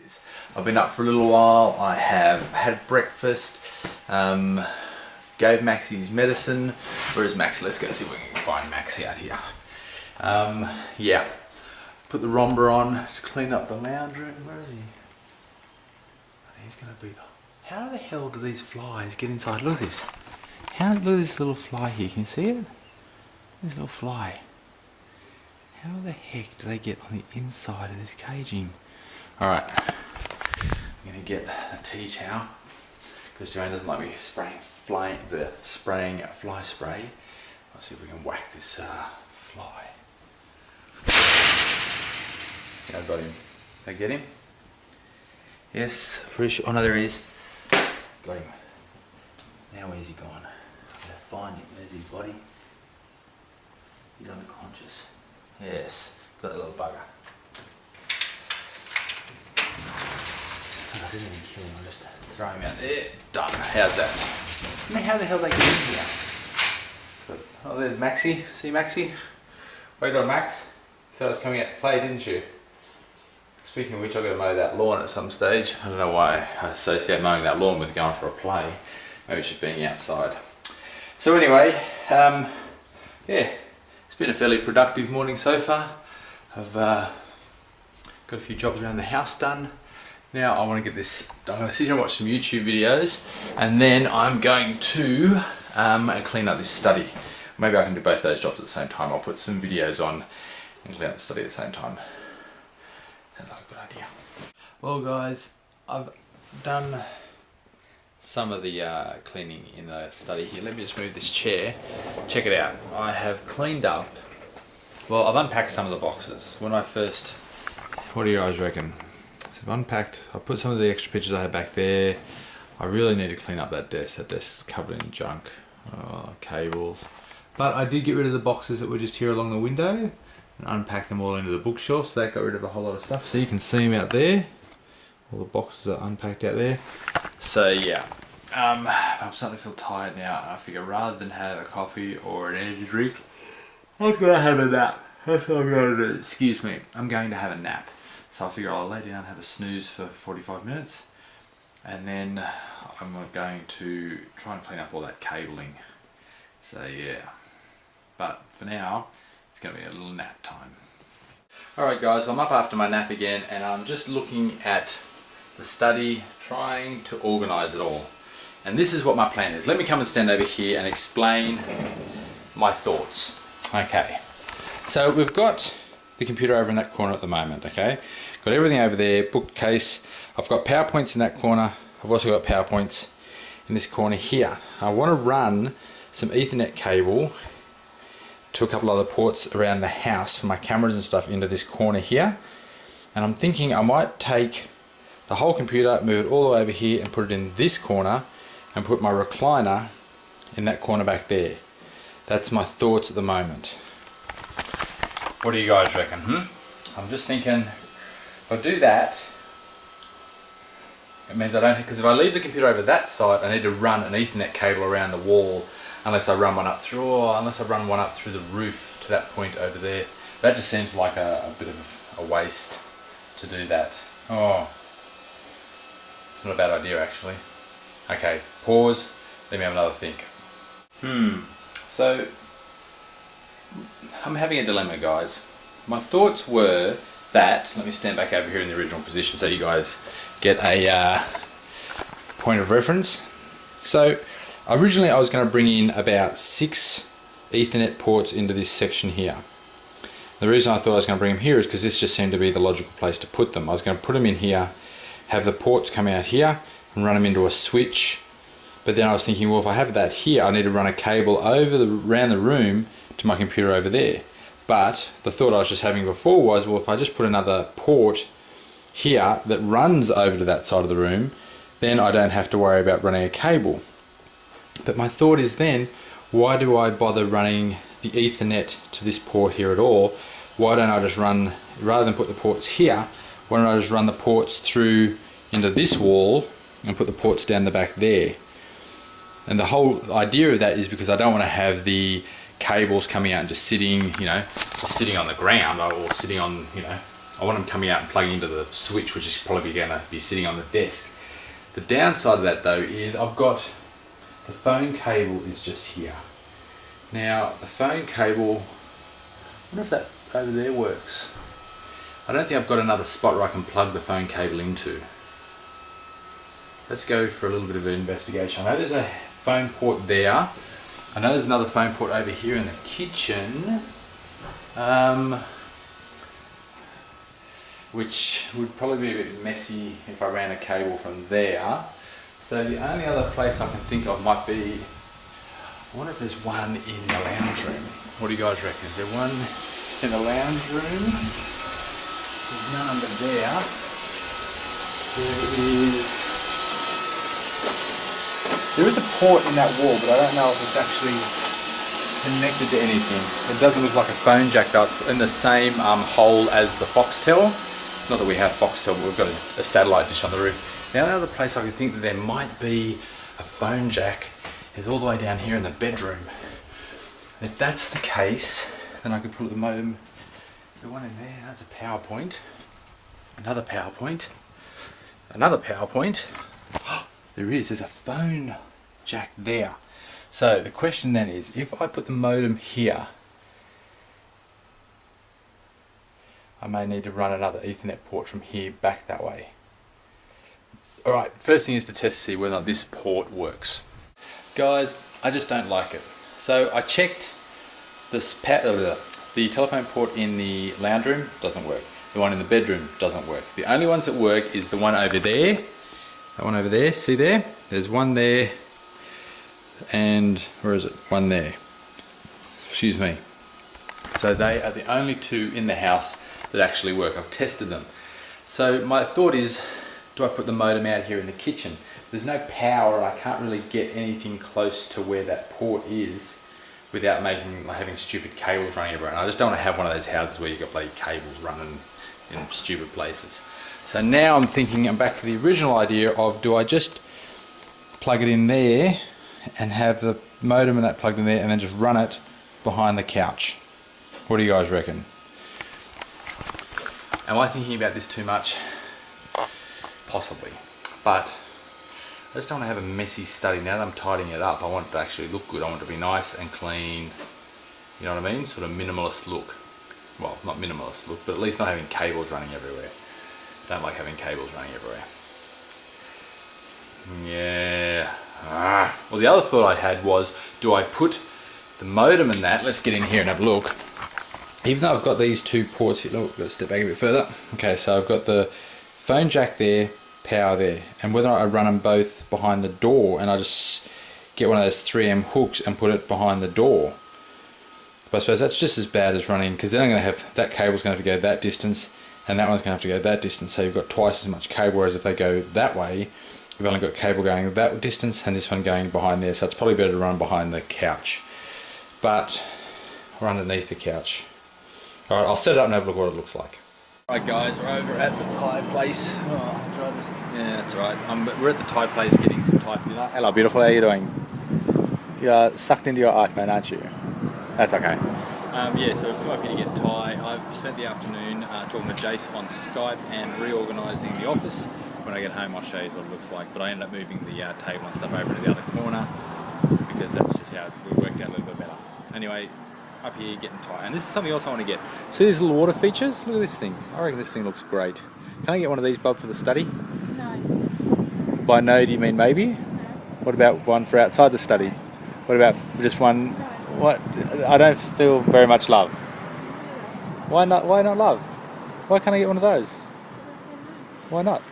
is. I've been up for a little while. I have had breakfast. Gave Maxie his medicine. Where is Maxie? Let's go see if we can find Maxie out here. Yeah. Put the Roomba on to clean up the lounge room. Where is he? He's gonna be the... How the hell do these flies get inside? Look at this. Look at this little fly here. Can you see it? This little fly. How the heck do they get on the inside of this caging? Alright. I'm gonna get a tea towel because Joanne doesn't like me spraying fly spray. Let's see if we can whack this fly. Yeah, I got him. Did I get him? Yes, pretty sure. Oh no, there he is. Got him. Now where's he gone? I gotta find him. There's his body. He's unconscious. Yes, got that little bugger. I didn't even kill him, I just throw him out there. Done. How's that? I mean, how the hell they get in here? But, oh, there's Maxie. See Maxie? Wait on Max. Thought I was coming out to play, didn't you? Speaking of which, I've got to mow that lawn at some stage. I don't know why I associate mowing that lawn with going for a play. Maybe it's just being outside. So anyway, yeah, it's been a fairly productive morning so far. I've got a few jobs around the house done. Now I want to get this, I'm going to sit here and watch some YouTube videos, and then I'm going to clean up this study. Maybe I can do both those jobs at the same time. I'll put some videos on and clean up the study at the same time. Sounds like a good idea. Well guys, I've done some of the cleaning in the study here. Let me just move this chair. Check it out. I have cleaned up, well, I've unpacked some of the boxes. When I first, what do you guys reckon? So I've unpacked, I put some of the extra pictures I had back there. I really need to clean up that desk. That desk's covered in junk, cables. But I did get rid of the boxes that were just here along the window and unpack them all into the bookshelf, so that got rid of a whole lot of stuff. So you can see them out there. All the boxes are unpacked out there. So yeah, I'm starting to feel tired now. I figure rather than have a coffee or an energy drink, I'm going to have a nap. That's what I'm going to do. Excuse me, I'm going to have a nap. So I figure I'll lay down and have a snooze for 45 minutes. And then I'm going to try and clean up all that cabling. So yeah, but for now, it's going to be a little nap time. Alright guys, I'm up after my nap again, and I'm just looking at the study, trying to organise it all. And this is what my plan is. Let me come and stand over here and explain my thoughts. Okay, so we've got the computer over in that corner at the moment, okay? Got everything over there, bookcase. I've got PowerPoints in that corner. I've also got PowerPoints in this corner here. I want to run some Ethernet cable to a couple other ports around the house for my cameras and stuff into this corner here. And I'm thinking I might take the whole computer, move it all the way over here and put it in this corner and put my recliner in that corner back there. That's my thoughts at the moment. What do you guys reckon? I'm just thinking, if I do that, it means I don't, because if I leave the computer over that side, I need to run an Ethernet cable around the wall, unless I run one up through, or unless I run one up through the roof to that point over there. That just seems like a bit of a waste to do that. Oh, it's not a bad idea actually. Okay, pause, let me have another think. So, I'm having a dilemma guys. My thoughts were that, let me stand back over here in the original position so you guys get a point of reference. So, originally I was going to bring in about 6 Ethernet ports into this section here. The reason I thought I was going to bring them here is because this just seemed to be the logical place to put them. I was going to put them in here, have the ports come out here and run them into a switch. But then I was thinking, well, if I have that here, I need to run a cable around the room to my computer over there. But the thought I was just having before was, well, if I just put another port here that runs over to that side of the room, then I don't have to worry about running a cable. But my thought is then, why do I bother running the Ethernet to this port here at all? Why don't I just run, rather than put the ports here, why don't I just run the ports through into this wall and put the ports down the back there? And the whole idea of that is because I don't want to have the cables coming out and just sitting, you know, just sitting on the ground or sitting on, you know, I want them coming out and plugging into the switch, which is probably going to be sitting on the desk. The downside of that though is I've got the phone cable is just here. Now the phone cable, I wonder if that over there works. I don't think I've got another spot where I can plug the phone cable into. Let's go for a little bit of an investigation. I know there's a phone port there. I know there's another phone port over here in the kitchen. Which would probably be a bit messy if I ran a cable from there. So the only other place I can think of might be, I wonder if there's one in the lounge room. What do you guys reckon? Is there one in the lounge room? There's none under there. There is a port in that wall, but I don't know if it's actually connected to anything. It doesn't look like a phone jack though. It's in the same hole as the Foxtel. Not that we have Foxtel, but we've got a satellite dish on the roof. The only other place I could think that there might be a phone jack is all the way down here in the bedroom. If that's the case, then I could put the modem. Is there one in there? That's a power point. Another power point. Another power point. There's a phone jack there. So the question then is, if I put the modem here, I may need to run another Ethernet port from here back that way. Alright, first thing is to test to see whether or not this port works. Guys, I just don't like it. So I checked this the telephone port in the lounge room, doesn't work. The one in the bedroom doesn't work. The only ones that work is the one over there. That one over there, see there? There's one there, and where is it? One there. Excuse me. So they are the only two in the house that actually work. I've tested them. So my thought is, do I put the modem out here in the kitchen? There's no power, I can't really get anything close to where that port is without having stupid cables running everywhere. And I just don't want to have one of those houses where you've got bloody cables running in stupid places. So now I'm thinking, I'm back to the original idea of, do I just plug it in there and have the modem and that plugged in there and then just run it behind the couch? What do you guys reckon? Am I thinking about this too much? Possibly. But I just don't want to have a messy study. Now that I'm tidying it up, I want it to actually look good. I want it to be nice and clean. You know what I mean? Sort of minimalist look. Well, not minimalist look, but at least not having cables running everywhere. Don't like having cables running everywhere. Yeah. Well, the other thought I had was, do I put the modem in that? Let's get in here and have a look. Even though I've got these two ports here, look, let's step back a bit further. Okay, so I've got the phone jack there, power there, and whether I run them both behind the door and I just get one of those 3M hooks and put it behind the door. But I suppose that's just as bad as running, because then I'm going to have, that cable's going to have to go that distance and that one's going to have to go that distance, so you've got twice as much cable, whereas if they go that way, you've only got cable going that distance and this one going behind there, so it's probably better to run behind the couch, but or underneath the couch. Alright, I'll set it up and have a look at what it looks like. Alright guys, we're over at the Thai place. Yeah, that's right. We're at the Thai place getting some Thai for dinner. Hello beautiful, how are you doing? You're sucked into your iPhone, aren't you? That's okay. Yeah, so we've come up here to get Thai. I've spent the afternoon talking to Jace on Skype and reorganising the office. When I get home I'll show you what it looks like, but I ended up moving the table and stuff over to the other corner because that's just how we worked out a little bit better. Anyway, up here getting Thai, and this is something else I want to get. See these little water features? Look at this thing. I reckon this thing looks great. Can I get one of these, Bub, for the study? No. By no, do you mean maybe? No. What about one for outside the study? What about just one? No. What? I don't feel very much love. Why not? Why not love? Why can't I get one of those? Why not?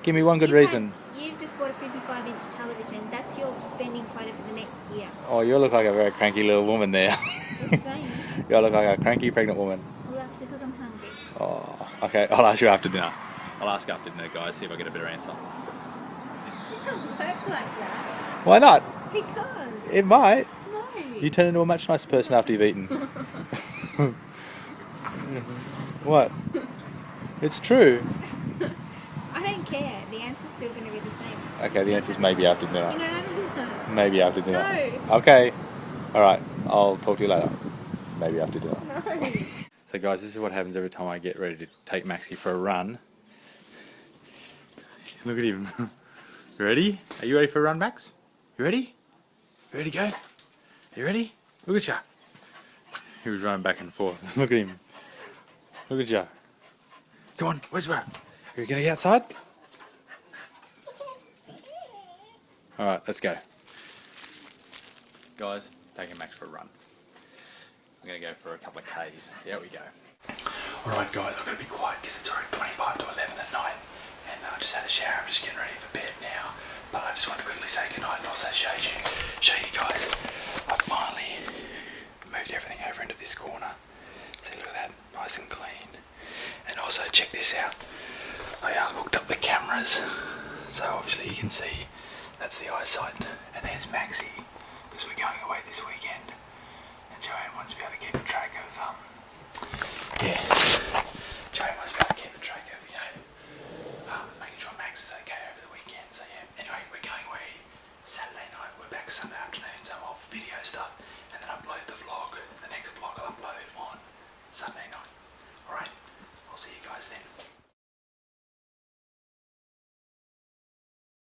Give me one good reason. You've just bought a 55-inch television. That's your spending quota for the next year. Oh, you look like a very cranky little woman there. What saying? You look like a cranky pregnant woman. Well, that's because I'm hungry. Oh, okay. I'll ask you after dinner. I'll ask after dinner, guys. See if I get a better answer. It doesn't work like that. Why not? Because. It might. No. You turn into a much nicer person after you've eaten. What? It's true. I don't care. The answer's still going to be the same. Okay, the answer's maybe after dinner. No. Maybe after dinner. No. Okay. Alright, I'll talk to you later. Maybe after dinner. No. So guys, this is what happens every time I get ready to take Maxie for a run. Look at him. You ready? Are you ready for a run, Max? You ready? You ready to go? You ready? Look at ya. He was running back and forth. Look at him. Look at ya. Come on, where's Bro? Are you gonna get outside? Alright, let's go. Guys, taking Max for a run. I'm going to go for a couple of Ks and see how we go. Alright guys, I've got to be quiet because it's already 25 to 11 at night. And I just had a shower, I'm just getting ready for bed now. But I just want to quickly say goodnight and also show you guys. I finally moved everything over into this corner. See, look at that, nice and clean. And also check this out. I hooked up the cameras. So obviously you can see that's the eyesight. And there's Maxie, because we're going away this weekend. And Joanne wants to be able to keep a track of, Joanne wants to be able to keep a track of, making sure Max is okay over the weekend. So yeah, anyway, we're going away Saturday night. We're back Sunday afternoon, so I'll video stuff and then upload